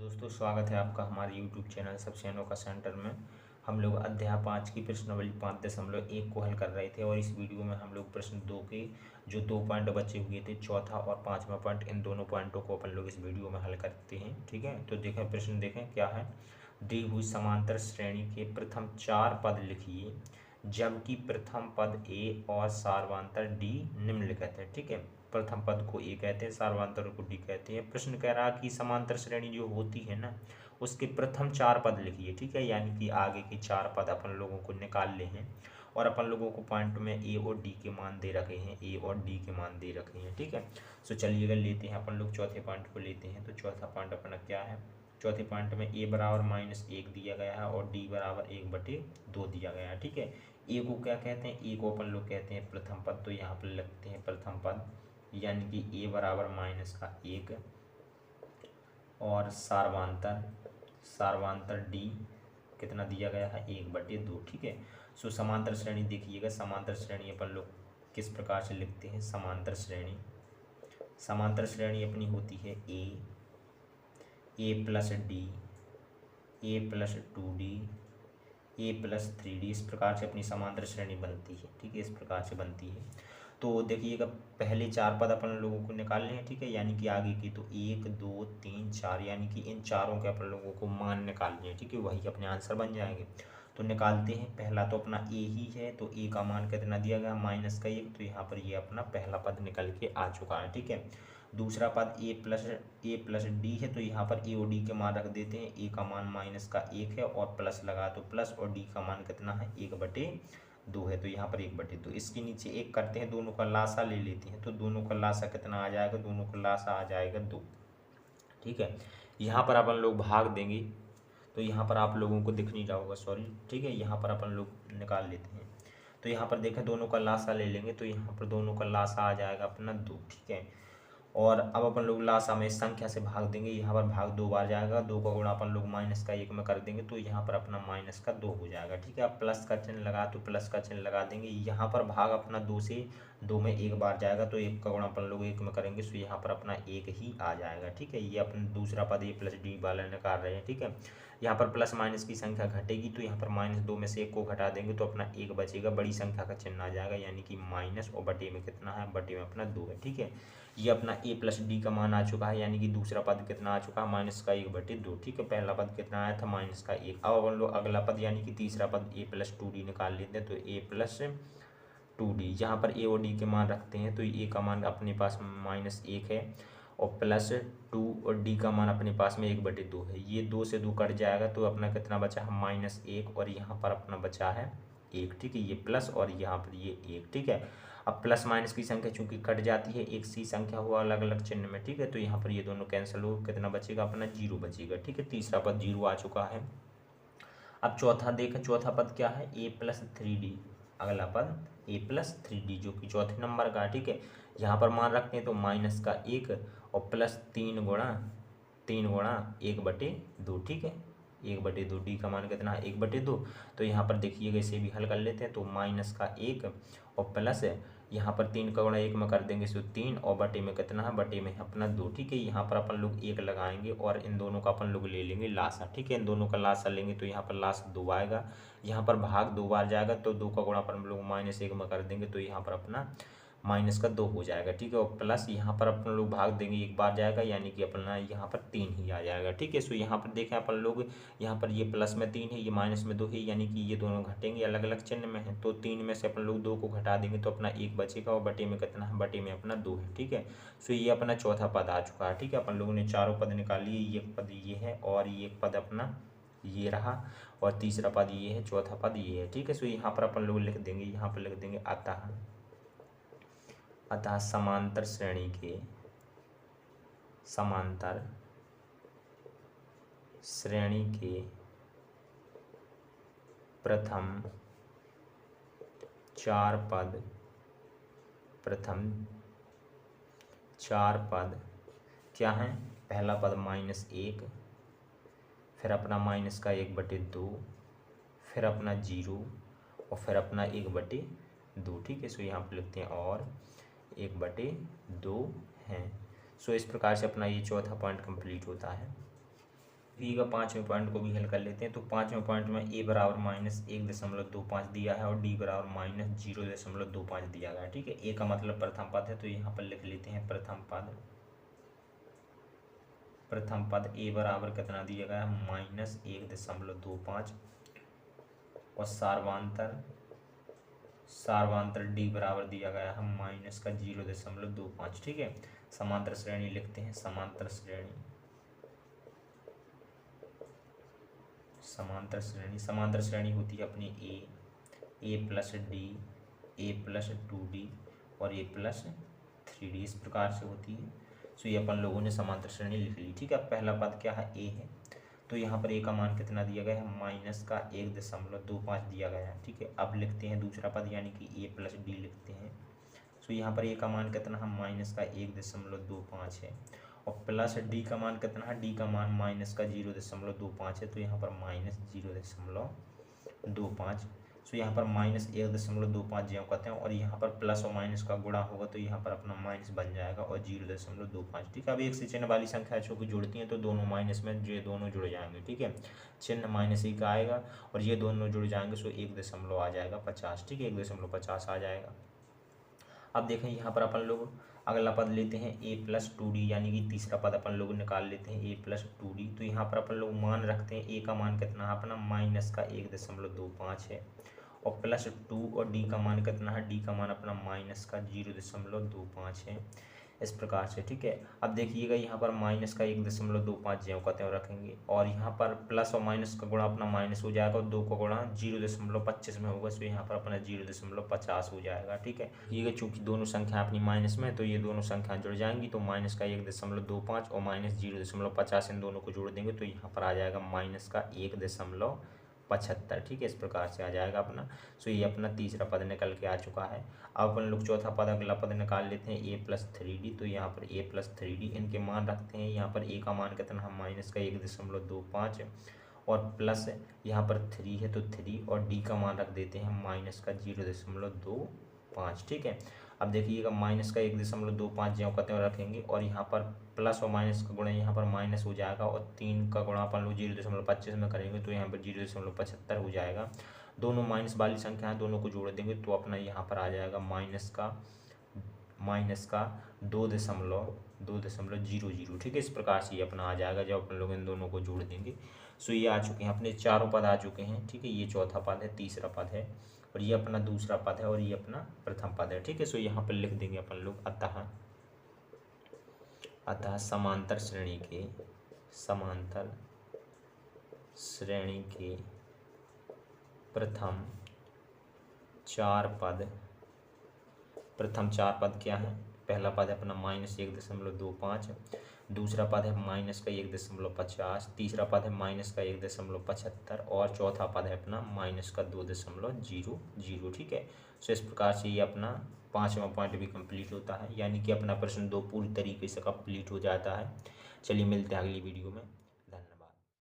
दोस्तों स्वागत है आपका हमारे YouTube चैनल सबसे अनोखा सेंटर में। हम लोग अध्याय 5 की प्रश्नावली 5.1 को हल कर रहे थे और इस वीडियो में हम लोग प्रश्न 2 के जो 2 पॉइंट बचे हुए थे, चौथा और पाँचवा पॉइंट, इन दोनों पॉइंटों को अपन लोग इस वीडियो में हल करते हैं। ठीक है, तो देखें प्रश्न देखें क्या है। दी हुई समांतर श्रेणी के प्रथम 4 पद लिखिए जबकि प्रथम पद ए और सार्वधातुक डी निम्नलिखित है। ठीक है, प्रथम पद को ए कहते हैं, सार्वधातुक को डी कहते हैं। प्रश्न कह रहा है कि समांतर श्रेणी जो होती है ना, उसके प्रथम 4 पद लिखिए। ठीक है, यानी कि आगे के 4 पद अपन लोगों को निकाल ले हैं और अपन लोगों को पॉइंट में ए और डी के मान दे रखे हैं, ए और डी के मान दे रखे हैं। ठीक है, सो चलिएगा लेते हैं अपन लोग चौथे पॉइंट को लेते हैं। तो चौथा पॉइंट अपना क्या है। चौथे पॉइंट में ए बराबर -1 दिया गया है और डी बराबर 1/2 दिया गया है। ठीक है, ए को क्या कहते हैं, ए को अपन लोग कहते हैं प्रथम पद। तो यहाँ पर लिखते हैं प्रथम पद, यानी कि ए बराबर -1 और सार्वधातुक डी कितना दिया गया है, 1/2। ठीक है, सो समांतर श्रेणी देखिएगा। समांतर श्रेणी अपन लोग किस प्रकार से लिखते हैं। समांतर श्रेणी अपनी होती है ए प्लस डी, ए प्लस 2D, ए प्लस 3D। इस प्रकार से अपनी समांतर श्रेणी बनती है। ठीक है, इस प्रकार से बनती है। तो देखिएगा पहले 4 पद अपन लोगों को निकालने हैं। ठीक है, यानी कि आगे की तो 1 2 3 4, यानी कि इन चारों के अपन लोगों को मान निकालने हैं। ठीक है, वही अपने आंसर बन जाएंगे। तो निकालते हैं। पहला तो अपना ए ही है, तो ए का मान कितना दिया गया, -1। तो यहाँ पर ये अपना पहला पद निकल के आ चुका है। ठीक है, दूसरा पद ए प्लस डी है, तो यहाँ पर ए और डी के मान रख देते हैं। ए का मान -1 है और प्लस लगा तो प्लस, और डी का मान कितना है, 1/2 है। तो यहाँ पर 1/2, इसके नीचे एक करते हैं, दोनों का लासा ले लेते हैं। तो दोनों का लासा कितना आ जाएगा, दोनों का लासा आ जाएगा 2। ठीक है, यहाँ पर अपन लोग भाग देंगे तो यहाँ पर आप लोगों को दिख नहीं रहा होगा, सॉरी। ठीक है, यहाँ पर अपन लोग निकाल लेते हैं। तो यहाँ पर देखें दोनों का लासा ले लेंगे, तो यहाँ पर दोनों का लासा आ जाएगा अपना 2। ठीक है, और अब अपन लोग लासा में संख्या से भाग देंगे। यहाँ पर भाग 2 बार जाएगा, 2 का गुणा अपन लोग -1 में कर देंगे, तो यहाँ पर अपना -2 हो जाएगा। ठीक है, अब प्लस का चिन्ह लगा तो प्लस का चिन्ह लगा देंगे। यहाँ पर भाग अपना 2 से 2 में 1 बार जाएगा, तो 1 का गुणा अपन लोग 1 में करेंगे, तो यहाँ पर अपना 1 ही आ जाएगा। ठीक है, ये अपन दूसरा पद ए प्लस डी वाला निकाल रहे हैं। ठीक है, यहाँ पर प्लस माइनस की संख्या घटेगी, तो यहाँ पर -2 में से 1 को घटा देंगे तो अपना 1 बचेगा, बड़ी संख्या का चिन्ह आ जाएगा, यानी कि माइनस, और बटे में कितना है, बटे में अपना 2 है। ठीक है, ये अपना ए प्लस डी का मान आ चुका है, यानी कि दूसरा पद कितना आ चुका है, -1/2। ठीक है, पहला पद कितना आया था, -1। अब अपन लोग अगला पद यानी कि तीसरा पद ए प्लस 2D निकाल लेते हैं। तो ए प्लस 2D, यहाँ पर ए और डी के मान रखते हैं। तो ए का मान अपने पास -1 है और प्लस 2, और डी का मान अपने पास में 1/2 है। ये 2 से 2 कट जाएगा, तो अपना कितना बचा है, -1, और यहाँ पर अपना बचा है 1। ठीक है, ये प्लस और यहाँ पर ये 1। ठीक है, अब प्लस माइनस की संख्या चूंकि कट जाती है, एक सी संख्या हुआ अलग अलग चिन्ह में। ठीक है, तो यहाँ पर ये दोनों कैंसिल हो, कितना बचेगा, अपना 0 बचेगा। ठीक है, तीसरा पद 0 आ चुका है। अब चौथा देखें, चौथा पद क्या है, ए प्लस 3D। अगला पद ए प्लस 3D जो कि चौथे नंबर का। ठीक है, यहाँ पर मान रखते हैं तो -1 और प्लस 3 गुणा 1/2। ठीक है, 1/2, डी का मान कितना है, 1/2। तो यहाँ पर देखिएगा, इसे भी हल कर लेते हैं। तो -1 और प्लस यहाँ पर 3 का गुणा 1 में कर देंगे, सो 3, और बटे में कितना है, बटे में अपना 2। ठीक है, यहाँ पर अपन लोग 1 लगाएंगे और इन दोनों का अपन लोग ले लेंगे लासा। ठीक है, इन दोनों का लासा लेंगे तो यहाँ पर लासा 2 आएगा। यहाँ पर भाग 2 बार जाएगा, तो 2 का गुणा पर हम लोग -1 में कर देंगे, तो यहाँ पर अपना -2 हो जाएगा। ठीक है, और प्लस यहाँ पर अपन लोग भाग देंगे, 1 बार जाएगा, यानी कि अपना यहाँ पर 3 ही आ जाएगा। ठीक है, सो यहाँ पर देखें अपन लोग, यहाँ पर ये प्लस में 3 है, ये माइनस में 2 है, यानी कि ये दोनों घटेंगे, अलग अलग चिन्ह में है। तो 3 में से अपन लोग 2 को घटा देंगे, तो अपना 1 बचेगा, और बटे में कितना है, बटे में अपना 2 है। ठीक है, सो ये अपना चौथा पद आ चुका है। ठीक है, अपन लोगों ने चारों पद निकाल लिए, ये पद ये है और ये पद अपना ये रहा, और तीसरा पद ये है, चौथा पद ये है। ठीक है, सो यहाँ पर अपन लोग लिख देंगे, यहाँ पर लिख देंगे अतः समांतर श्रेणी के प्रथम 4 पद क्या हैं, पहला पद -1, फिर अपना -1/2, फिर अपना 0, और फिर अपना 1/2। ठीक है, सो यहाँ पर लिखते हैं और 1/2 हैं। सो इस प्रकार से अपना ये चौथा पॉइंट कंप्लीट होता है। बी का 5वें पॉइंट को भी हल कर लेते हैं। तो 5वें पॉइंट में ए बराबर -1.25 दिया है और डी बराबर -0.25 दिया गया है। ठीक है, ए का मतलब प्रथम पद है, तो यहाँ पर लिख लेते हैं प्रथम पद। प्रथम पद ए बराबर कितना दिया गया है -1.25 और सार्वधातुक डी बराबर दिया गया है -0.25। ठीक है, समांतर श्रेणी लिखते हैं। समांतर श्रेणी होती है अपनी ए प्लस डी, ए प्लस 2d और ए प्लस 3d, इस प्रकार से होती है। सो ये अपन लोगों ने समांतर श्रेणी लिख ली। ठीक है, पहला पद क्या है, ए है, तो यहाँ पर ए का मान कितना दिया गया है -1.25 दिया गया है। ठीक है, अब लिखते हैं दूसरा पद यानी कि ए प्लस डी लिखते हैं। सो यहाँ पर ए का मान कितना है -1.25 है और प्लस डी का मान कितना है, डी का मान -0.25 है, तो यहाँ पर -0.25। सो यहाँ पर -1.25 ज्यों करते हैं और यहाँ पर प्लस और माइनस का गुणा होगा तो यहाँ पर अपना माइनस बन जाएगा और 0.25। ठीक है, अब एक से चिन्ह वाली संख्या चूँकि जुड़ती हैं तो दोनों माइनस में ये दोनों जुड़ जाएंगे। ठीक है, चिन्ह -1 का आएगा और ये दोनों जुड़ जाएंगे, सो 1 आ जाएगा 50। ठीक है, 1.50 आ जाएगा। अब देखें यहाँ पर अपन लोग अगला पद लेते हैं ए प्लस 2d, यानी कि तीसरा पद अपन लोग निकाल लेते हैं ए प्लस 2d। तो यहाँ पर अपन लोग मान रखते हैं, ए का मान कितना है अपना -1.25 है और प्लस 2 और डी का मान कितना है, डी का मान अपना -0.25 है, इस प्रकार से। ठीक है, अब देखिएगा यहाँ पर -1.25 ज्यों का त्यों रखेंगे और यहाँ पर प्लस और माइनस का गुणा अपना माइनस हो जाएगा और 2 का गुणा 0.25 में होगा, सो यहाँ पर अपना 0.50 हो जाएगा। ठीक है, ये चूँकि दोनों संख्या अपनी माइनस में, तो ये दोनों संख्या जुड़ जाएंगी, तो -1.25 और -0.50 इन दोनों को जोड़ देंगे तो यहाँ पर आ जाएगा -1.75। ठीक है, इस प्रकार से आ जाएगा अपना। सो ये अपना तीसरा पद निकल के आ चुका है। अब अपन लोग चौथा पद अगला पद निकाल लेते हैं ए प्लस 3d। तो यहाँ पर ए प्लस 3d इनके मान रखते हैं। यहाँ पर ए का मान कितना है -1.25 और प्लस यहाँ पर 3 है तो 3 और डी का मान रख देते हैं -0.25। ठीक है, अब देखिएगा -1.25 ज्यों का त्यों रखेंगे और यहाँ पर प्लस और माइनस का गुणा यहाँ पर माइनस हो जाएगा और 3 का गुणा अपन लोग 0.25 में करेंगे तो यहाँ पर 0.75 हो जाएगा। दोनों माइनस वाली संख्या है, दोनों को जोड़ देंगे तो अपना यहाँ पर आ जाएगा -2.00। ठीक है, इस प्रकार से ये अपना आ जाएगा जब अपन लोग इन दोनों को जोड़ देंगे। सो ये आ चुके हैं अपने चारों पद आ चुके हैं। ठीक है, ये चौथा पद है, तीसरा पद है और ये अपना दूसरा पद है और ये अपना प्रथम पद है। ठीक है, सो यहाँ पर लिख देंगे अपन लोग अतः समांतर श्रेणी के प्रथम चार पद क्या है, पहला पद है अपना -1.25, दूसरा पद है -1.50, तीसरा पद है -1.75 और चौथा पद है अपना -2.00। ठीक है, सो इस प्रकार से ये अपना 5वां पॉइंट भी कंप्लीट होता है, यानी कि अपना प्रश्न 2 पूरी तरीके से कंप्लीट हो जाता है। चलिए मिलते हैं अगली वीडियो में।